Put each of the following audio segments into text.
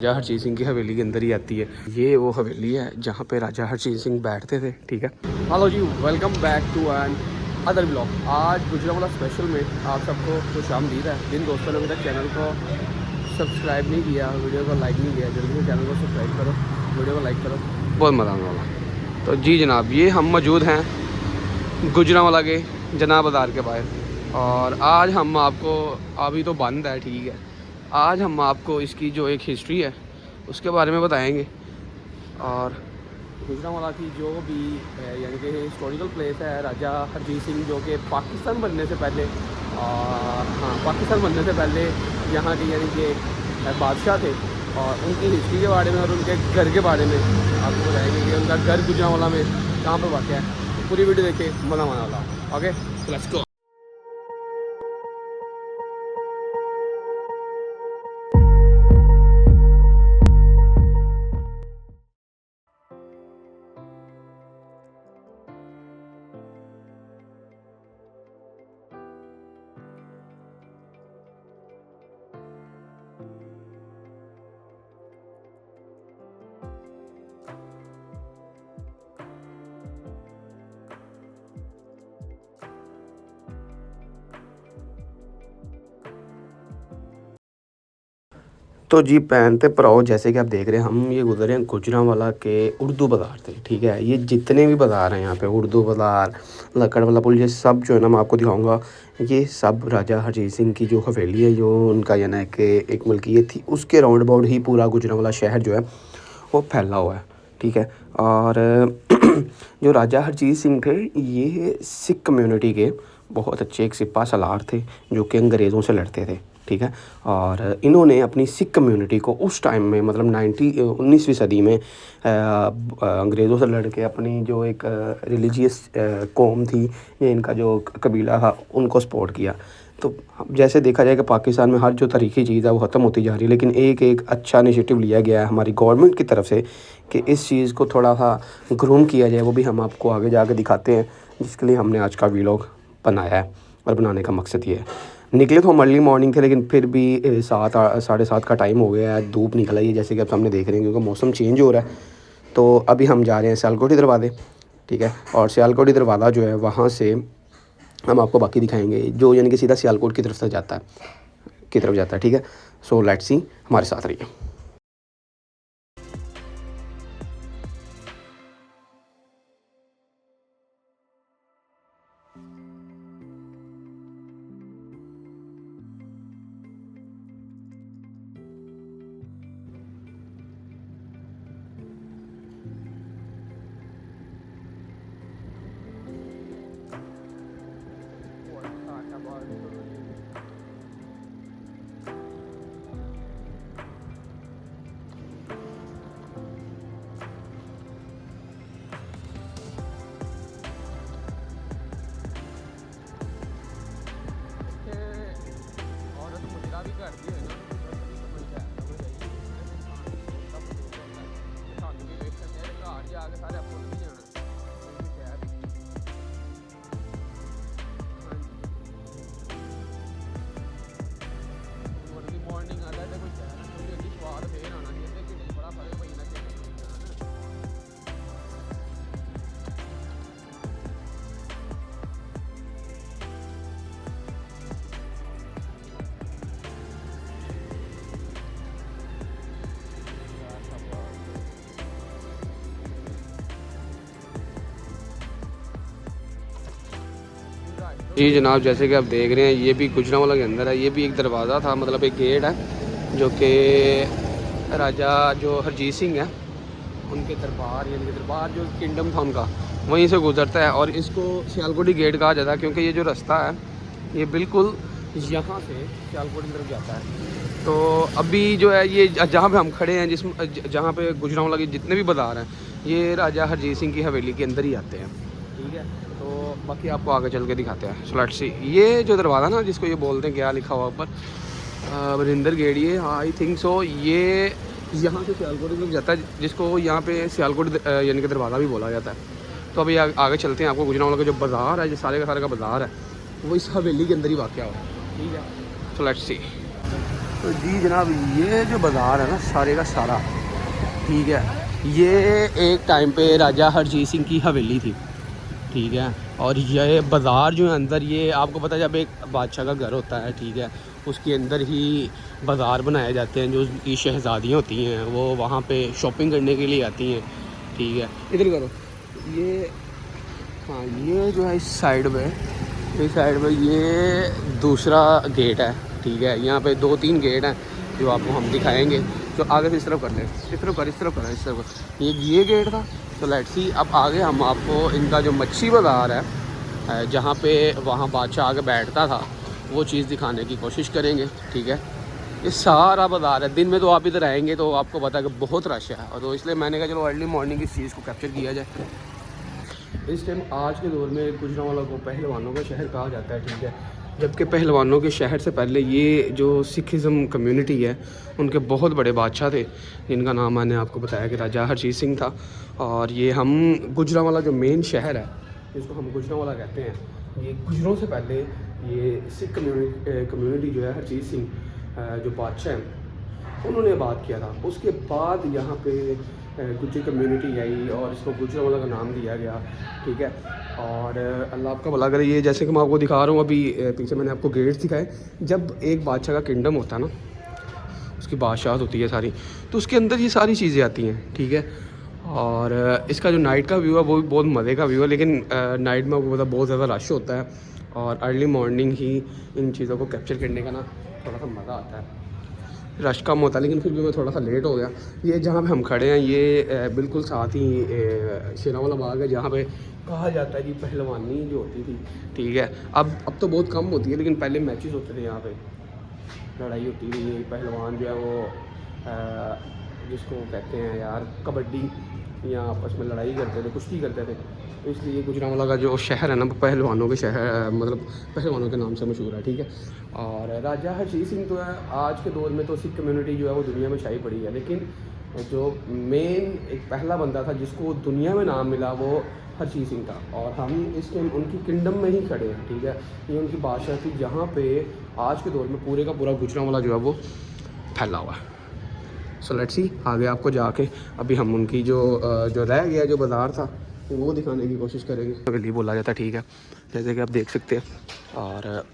राजा हरजीत सिंह की हवेली के अंदर ही आती है। ये वो हवेली है जहाँ पे राजा हरजीत सिंह बैठते थे। ठीक है, hello ji, welcome back to another blog. आज गुजरांवाला स्पेशल में आप सबको खुश आमदीद है। जिन दोस्तों ने अभी तक चैनल को सब्सक्राइब नहीं किया, वीडियो को लाइक नहीं किया, जल्दी से चैनल को सब्सक्राइब करो, वीडियो को लाइक करो, बहुत मज़ा आने वाला। तो जी जनाब, ये हम मौजूद हैं गुजरांवाला के जना बाज़ार के बाहर और आज हम आपको, अभी तो बंद है ठीक है, आज हम आपको इसकी जो एक हिस्ट्री है उसके बारे में बताएंगे और गुजरांवाला की जो भी यानी कि हिस्टोरिकल प्लेस है राजा हरजीत सिंह जो कि पाकिस्तान बनने से पहले पाकिस्तान बनने से पहले यहाँ के यानी कि बादशाह थे और उनकी हिस्ट्री के बारे में और उनके घर के बारे में आपको बताएंगे कि उनका घर गुजरांवाला में कहाँ पर वाक़ है। तो पूरी वीडियो देखे, मज़ा आने वाला। Okay, let's go. तो जी पहनते भराओ, जैसे कि आप देख रहे हैं हम ये गुजरे हैं गुजरांवाला के उर्दू बाज़ार से। ठीक है, ये जितने भी बाज़ार हैं यहाँ पे, उर्दू बाज़ार, लक्कड़ वाला पुल, ये सब जो है ना मैं आपको दिखाऊंगा। ये सब राजा हरजीत सिंह की जो हवेली है, जो उनका यानी कि एक मलकियत थी, उसके राउंड अबाउट ही पूरा गुजरांवाला शहर जो है वो फैला हुआ है। ठीक है, और जो राजा हरजीत सिंह थे ये सिख कम्युनिटी के बहुत अच्छे एक सिपा सलार थे जो कि अंग्रेज़ों से लड़ते थे। ठीक है, और इन्होंने अपनी सिख कम्युनिटी को उस टाइम में मतलब 19वीं सदी में अंग्रेज़ों से लड़ के अपनी जो एक रिलीजियस कौम थी, ये इनका जो कबीला था, उनको सपोर्ट किया। तो जैसे देखा जाए कि पाकिस्तान में हर जो तरीक़ी चीज़ है वो ख़त्म होती जा रही है, लेकिन एक अच्छा इनिशिएटिव लिया गया है हमारी गवर्नमेंट की तरफ से कि इस चीज़ को थोड़ा सा ग्रूम किया जाए। वो भी हम आपको आगे जाके दिखाते हैं, जिसके लिए हमने आज का व्लॉग बनाया है। और बनाने का मकसद ये है, निकले तो हम अर्ली मॉर्निंग थे, लेकिन फिर भी 7-7:30 का टाइम हो गया है, धूप निकल आई है जैसे कि आप सामने देख रहे हैं, क्योंकि मौसम चेंज हो रहा है। तो अभी हम जा रहे हैं सियालकोटी दरवाज़े। ठीक है, और सियालकोटी दरवाज़ा जो है वहाँ से हम आपको बाकी दिखाएंगे, जो यानी कि सीधा सियालकोट की तरफ से जाता है। ठीक है, सो लेट्स सी, हमारे साथ रहिए। जी जनाब, जैसे कि आप देख रहे हैं ये भी गुजरांवाला के अंदर है। ये भी एक दरवाज़ा था, मतलब एक गेट है जो कि राजा जो हरजीत सिंह है उनके दरबार यानी कि दरबार जो किंगडम था उनका, वहीं से गुजरता है। और इसको सियालकोटी गेट कहा जाता है क्योंकि ये जो रास्ता है ये बिल्कुल यहाँ से सियालकोट की तरफ जाता है। तो अभी जो है ये जहाँ पे हम खड़े हैं, जहाँ पे गुजरांवाला के जितने भी बाज़ार हैं ये राजा हरजीत सिंह की हवेली के अंदर ही आते हैं। ठीक है, तो बाकी आपको आगे चल के दिखाते हैं। सो लेट्स सी, ये जो दरवाज़ा ना जिसको ये बोलते हैं, क्या लिखा हुआ ऊपर, बरिंदर गेट, ये आई थिंक सो ये यहाँ से सियालकोट की तरफ जाता है, जिसको यहाँ पे सियालकोट यानी कि दरवाज़ा भी बोला जाता है। तो अभी आगे चलते हैं, आपको गुजरांवाला का जो बाज़ार है, जो सारे का सारे का बाज़ार है, वो इस हवेली के अंदर ही वाक़ हुआ है। ठीक है, सो लेट्स सी। तो जी जनाब, ये जो बाज़ार है ना सारे का सारा, ठीक है, ये एक टाइम पे राजा हरजीत सिंह की हवेली थी, ठीक है। और ये बाज़ार जो है अंदर, ये आपको पता है जब एक बादशाह का घर होता है, ठीक है, उसके अंदर ही बाज़ार बनाए जाते हैं। जो उसकी शहज़ादियाँ होती हैं वो वहाँ पे शॉपिंग करने के लिए आती हैं, ठीक है। इधर करो ये, हाँ ये जो है इस साइड में ये दूसरा गेट है, ठीक है। यहाँ पे 2-3 गेट हैं जो आपको हम दिखाएंगे। तो आगे से इस तरफ कर लें, इस तरफ कर, इस तरफ कर, इस तरफ कर, ये गेट था। तो लेट्स सी, अब आगे हम आपको इनका जो मच्छी बाज़ार है जहाँ पे वहाँ बादशाह आके बैठता था वो चीज़ दिखाने की कोशिश करेंगे, ठीक है। ये सारा बाज़ार है। दिन में तो आप इधर आएंगे तो आपको पता है कि बहुत रश है, और तो इसलिए मैंने कहा चलो अर्ली मॉर्निंग इस चीज़ को कैप्चर किया जाए। इस टाइम आज के दौर में गुजरांवाला को पहलवानों का शहर कहा जाता है, ठीक है। जबकि पहलवानों के शहर से पहले ये जो सिखिज़म कम्युनिटी है उनके बहुत बड़े बादशाह थे, जिनका नाम मैंने आपको बताया कि राजा हरजीत सिंह था। और ये हम गुजरांवाला जो मेन शहर है जिसको हम गुजरांवाला कहते हैं, ये गुजरों से पहले ये सिख कम्युनिटी जो है हरजीत सिंह जो बादशाह हैं उन्होंने बात किया था। उसके बाद यहाँ पे गुज्जर कम्युनिटी आई और इसको गुजरांवाला का नाम दिया गया, ठीक है। और अल्लाह आपका भला करे, ये जैसे कि मैं आपको दिखा रहा हूँ अभी पीछे मैंने आपको गेट्स दिखाए। जब एक बादशाह का किंगडम होता है ना, उसकी बादशाहत होती है सारी, तो उसके अंदर ये सारी चीज़ें आती हैं, ठीक है। और इसका जो नाइट का व्यू है वो भी बहुत मज़े का व्यू है, लेकिन नाइट में आपको पता बहुत ज़्यादा रश होता है और अर्ली मॉर्निंग ही इन चीज़ों को कैप्चर करने का ना थोड़ा सा मज़ा आता है। रश कम होता है, लेकिन फिर भी मैं थोड़ा सा लेट हो गया। ये जहाँ पे हम खड़े हैं ये बिल्कुल साथ ही शेरावाला बाग है, जहाँ पे कहा जाता है कि पहलवानी जो होती थी, ठीक है। अब तो बहुत कम होती है, लेकिन पहले मैचेस होते थे, यहाँ पे लड़ाई होती थी। पहलवान जो है वो जिसको कहते हैं यार कबड्डी, या आपस में लड़ाई करते थे, कुश्ती करते थे। तो इसलिए गुजरांवाला का जो शहर है ना पहलवानों के शहर, मतलब पहलवानों के नाम से मशहूर है, ठीक है। और राजा हरजीत सिंह तो है, आज के दौर में तो सिख कम्युनिटी जो है वो दुनिया में छाई पड़ी है, लेकिन जो मेन एक पहला बंदा था जिसको दुनिया में नाम मिला वो हरजीत सिंह था। और हम इस टाइम उनकी किंगडम में ही खड़े हैं, ठीक है। ये उनकी बादशाह थी जहाँ पे आज के दौर में पूरे का पूरा गुजरांवाला जो है वो फैला हुआ है। सो लेट्स सी, आगे आपको जाके अभी हम उनकी जो रह गया जो बाज़ार था वो दिखाने की कोशिश करेंगे। हवेली बोला जाता है, ठीक है, जैसे कि आप देख सकते हैं। और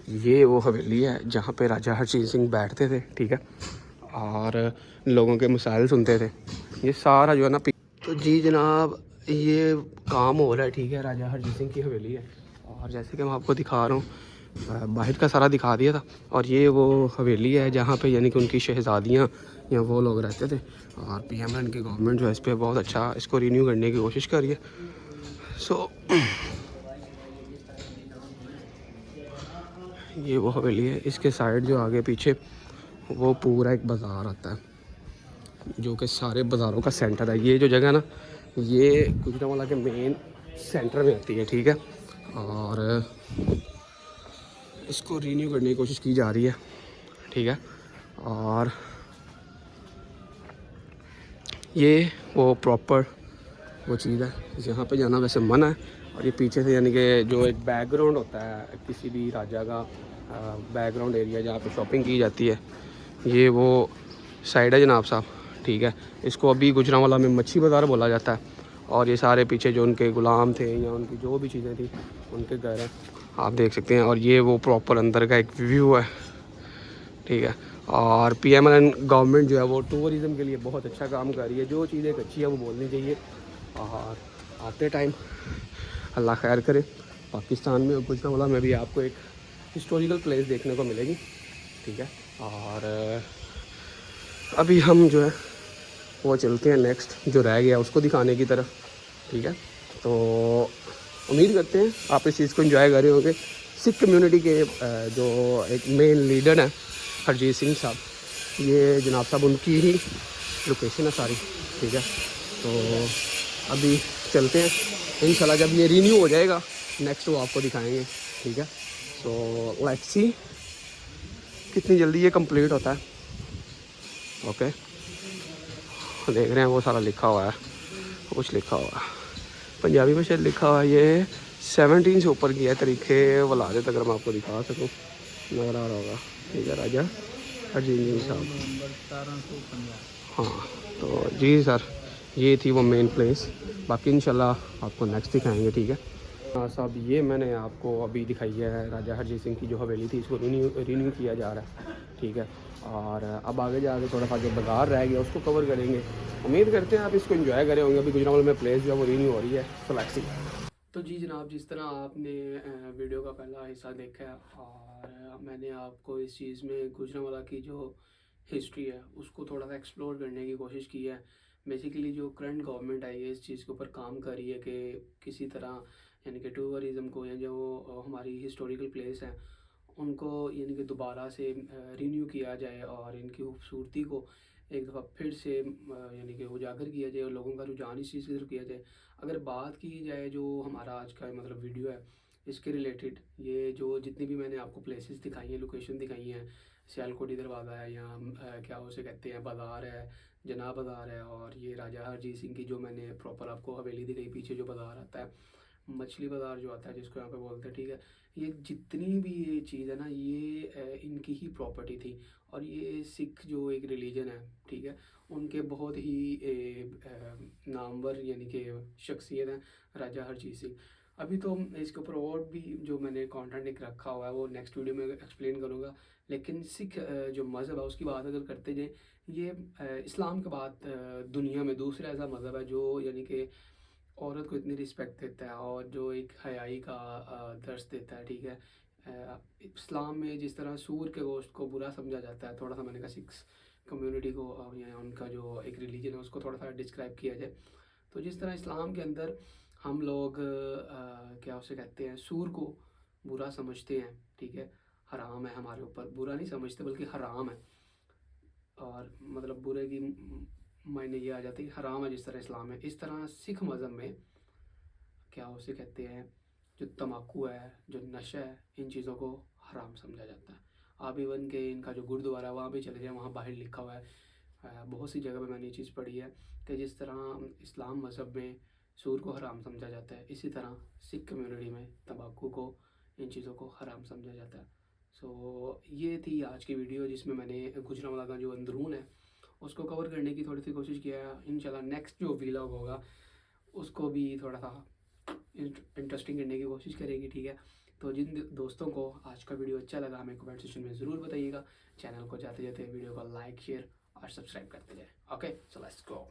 ये वो हवेली है जहाँ पे राजा हरजीत सिंह बैठते थे, ठीक है, और लोगों के मसाइल सुनते थे। ये सारा जो है ना, तो जी जनाब ये काम हो रहा है, ठीक है, राजा हरजीत सिंह की हवेली है। और जैसे कि मैं आपको दिखा रहा हूँ, बाहर का सारा दिखा दिया था। और ये वो हवेली है जहाँ पे यानी कि उनकी शहज़ादियाँ या वो लोग रहते थे। और पीएम की गवर्नमेंट जो है इस पर बहुत अच्छा इसको रिन्यू करने की कोशिश कर रही है। सो ये वो हवेली है। इसके साइड जो आगे पीछे वो पूरा एक बाज़ार आता है जो कि सारे बाज़ारों का सेंटर है। ये जो जगह ना ये गुजरांवाला के मेन सेंटर में आती है, ठीक है। और इसको रीन्यू करने की कोशिश की जा रही है, ठीक है। और ये वो प्रॉपर वो चीज़ है जहाँ पे जाना वैसे मना है। और ये पीछे से यानी कि जो एक बैकग्राउंड होता है किसी भी राजा का, बैकग्राउंड एरिया जहाँ पे शॉपिंग की जाती है, ये वो साइड है जनाब साहब, ठीक है। इसको अभी गुजरांवाला में मच्छी बाज़ार बोला जाता है। और ये सारे पीछे जो उनके ग़ुलाम थे या उनकी जो भी चीज़ें थी उनके घर हैं, आप देख सकते हैं। और ये वो प्रॉपर अंदर का एक व्यू है, ठीक है। और पीएमएल गवर्नमेंट जो है वो टूरिज़म के लिए बहुत अच्छा काम कर रही है। जो चीज़ एक अच्छी है वो बोलनी चाहिए। और आते टाइम अल्लाह खैर करे, पाकिस्तान में और गुजरांवाला में भी आपको एक हिस्टोरिकल प्लेस देखने को मिलेगी, ठीक है। और अभी हम जो है वो चलते हैं नेक्स्ट जो रह गया उसको दिखाने की तरफ, ठीक है। तो उम्मीद करते हैं आप इस चीज़ को एंजॉय कर रहे होंगे। सिख कम्युनिटी के जो एक मेन लीडर हैं हरजीत सिंह साहब, ये जनाब साहब उनकी ही लोकेशन है सारी, ठीक है। तो अभी चलते हैं, इंशाल्लाह जब ये रिन्यू हो जाएगा नेक्स्ट वो आपको दिखाएंगे, ठीक है। सो लेट्स सी कितनी जल्दी ये कंप्लीट होता है। ओके, देख रहे हैं वो सारा लिखा हुआ है, कुछ लिखा हुआ है पंजाबी में शायद लिखा हुआ है। ये 17 से ऊपर की है तरीके वलादत, अगर मैं आपको दिखा सकूँ, नज़र आ रहा होगा। ठीक है राजा हरजीत सिंह साहब। नवंबर 1750। हाँ तो जी सर, ये थी वो मेन प्लेस। बाकी इंशाल्लाह आपको नेक्स्ट दिखाएंगे, ठीक है। हाँ साहब, ये मैंने आपको अभी दिखाई है राजा हरजीत सिंह की जो हवेली थी, इसको रिन्यू किया जा रहा है, ठीक है। और अब आगे जाके थोड़ा सा जो बाजार रह गया उसको कवर करेंगे। उम्मीद करते हैं आप इसको एंजॉय करें होंगे। अभी गुजरांवाला में प्लेस जो है वो रिन्यू हो रही है, सो लेट्स सी। तो जी जनाब, जिस तरह आपने वीडियो का पहला हिस्सा देखा है और मैंने आपको इस चीज़ में गुजरांवाला की जो हिस्ट्री है उसको थोड़ा सा एक्सप्लोर करने की कोशिश की है। बेसिकली जो करंट गवर्नमेंट आई है इस चीज़ के ऊपर काम कर रही है कि किसी तरह यानी कि टूरिज़म को या जो हमारी हिस्टोरिकल प्लेस हैं उनको यानी कि दोबारा से रिन्यू किया जाए और इनकी खूबसूरती को एक दफ़ा फिर से यानी कि उजागर किया जाए और लोगों का रुझान इस चीज़ की तरफ किया जाए। अगर बात की जाए जो हमारा आज का मतलब वीडियो है इसके रिलेटेड, ये जो जितनी भी मैंने आपको प्लेसेस दिखाई हैं, लोकेशन दिखाई हैं, सियालकोटी दरवाज़ा है या क्या उसे कहते हैं बाज़ार है, जनाब बाज़ार है, और ये राजा हरजीत सिंह की जो मैंने प्रॉपर आपको हवेली दिखाई पीछे जो बाज़ार आता है, मछली बाज़ार जो आता है जिसको यहाँ पे बोलते हैं, ठीक है। ये जितनी भी ये चीज़ है ना ये इनकी ही प्रॉपर्टी थी। और ये सिख जो एक रिलीजन है, ठीक है, उनके बहुत ही नामवर यानी कि शख्सियत हैं राजा हरजीत सिंह। अभी तो इसके ऊपर और भी जो मैंने कंटेंट एक रखा हुआ है वो नेक्स्ट वीडियो में एक्सप्लेन करूँगा। लेकिन सिख जो मज़हब है उसकी बात अगर करते जाए, ये इस्लाम के बाद दुनिया में दूसरा ऐसा मज़हब है जो यानी कि औरत को इतनी रिस्पेक्ट देता है और जो एक हयाई का दर्स देता है, ठीक है। इस्लाम में जिस तरह सूर के गोश्त को बुरा समझा जाता है, थोड़ा सा मैंने कहा सिक्स कम्युनिटी को या उनका जो एक रिलीजन है उसको थोड़ा सा डिस्क्राइब किया जाए, तो जिस तरह इस्लाम के अंदर हम लोग क्या उसे कहते हैं सूर को बुरा समझते हैं, ठीक है, हराम है हमारे ऊपर, बुरा नहीं समझते बल्कि हराम है। और मतलब बुरे की मायने ये आ जाती है हराम है, जिस तरह इस्लाम है इस तरह सिख मज़हब में क्या उसे कहते हैं जो तम्बाकू है, जो नशा है, इन चीज़ों को हराम समझा जाता है। आप इवन के इनका जो गुरुद्वारा है वहाँ भी चले जाए, वहाँ बाहर लिखा हुआ है। बहुत सी जगह पे मैंने ये चीज़ पढ़ी है कि जिस तरह इस्लाम मज़हब में सूर को हराम समझा जाता है, इसी तरह सिख कम्युनिटी में तम्बाकू को, इन चीज़ों को हराम समझा जाता है। सो ये थी आज की वीडियो जिसमें मैंने गुजरांवाला का जो अंदरून है उसको कवर करने की थोड़ी सी कोशिश किया है। इंशाल्लाह नेक्स्ट जो व्लॉग होगा उसको भी थोड़ा सा इंटरेस्टिंग करने की कोशिश करेगी, ठीक है। तो जिन दोस्तों को आज का वीडियो अच्छा लगा हमें कमेंट सेक्शन में ज़रूर बताइएगा। चैनल को जाते जाते वीडियो को लाइक शेयर और सब्सक्राइब करते जाए। Okay, so let's go.